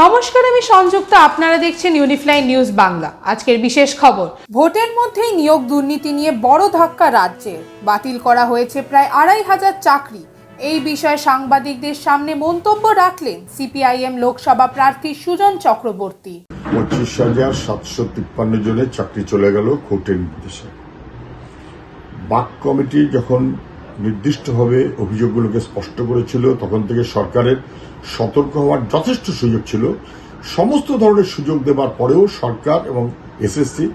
নমস্কার, আমি সংযুক্তা। আপনারা দেখছেন ইউনিফ্লাই নিউজ বাংলা। আজকের বিশেষ খবর, ভোটের মধ্যেই নিয়োগ দুর্নীতি নিয়ে বড় ধাক্কা রাজ্যে। বাতিল করা হয়েছে প্রায় ২৫০০ চাকরি। এই বিষয়ে সাংবাদিকদের সামনে মন্তব্য রাখলেন সিপিআইএম লোকসভা প্রার্থী সুজন চক্রবর্তী। ২৫,৭৫৩ জনের চাকরি চলে গেল কোর্টের নির্দেশে। বাক কমিটি যখন নির্দিষ্টভাবে অভিযোগগুলোকে স্পষ্ট করেছিল, তখন থেকে সরকারের সতর্ক হওয়ার যথেষ্ট সুযোগ ছিল। সমস্ত ধরনের সুযোগ দেবার পরেও সরকার এবং এসএসসি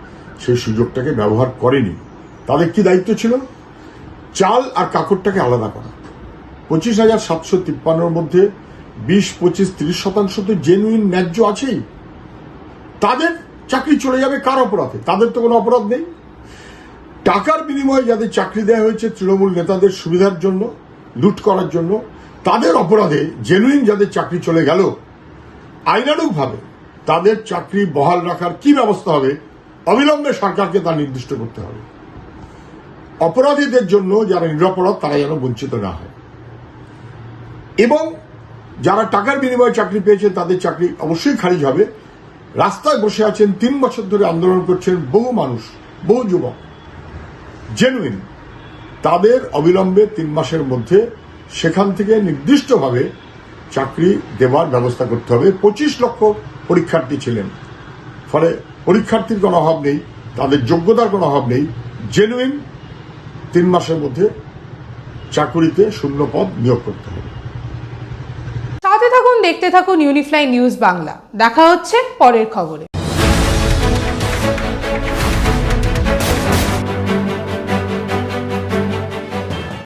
সেই সুযোগটাকে ব্যবহার করেনি। তাদের কি দায়িত্ব ছিল? চাল আর কাকড়টাকে আলাদা করা। ২৫,৭৫৩-র মধ্যে ২০, ২৫, ৩০% তো জেনুইন ন্যায্য আছেই। তাদের চাকরি চলে যাবে কার অপরাধে? তাদের তো কোনো অপরাধ নেই। টাকার বিনিময়ে যাদের চাকরি দেওয়া হয়েছে তৃণমূল নেতাদের সুবিধার জন্য, লুট করার জন্য, তাদের অপরাধে জেনুইন যাদের চাকরি চলে গেল, আইনানুগভাবে তাদের চাকরি বহাল রাখার কি ব্যবস্থা হবে অবিলম্বে সরকারকে তা নির্দিষ্ট করতে হবে। অপরাধীদের জন্য যারা নিরপরাধ তারা যেন বঞ্চিত না হয়, এবং যারা টাকার বিনিময়ে চাকরি পেয়েছেন তাদের চাকরি অবশ্যই খারিজ হবে। রাস্তায় বসে আছেন ৩ বছর ধরে আন্দোলন করছেন বহু মানুষ, বহু যুবক জেনুইন, তাদের অবিলম্বে ৩ মাসের মধ্যে সেখান থেকে নির্দিষ্টভাবে চাকরি দেওয়ার ব্যবস্থা করতে হবে। ২৫ লক্ষ পরীক্ষার্থী ছিলেন, ফলে পরীক্ষার্থীর কোনো অভাব নেই, তাদের যোগ্যতার কোনো অভাব নেই। জেনুইন ৩ মাসের মধ্যে চাকরিতে শূন্য পদ নিয়োগ করতে হবে। সাথে থাকুন, দেখতে থাকুন ইউনিফ্লাই নিউজ বাংলা। দেখা হচ্ছে পরের খবরে।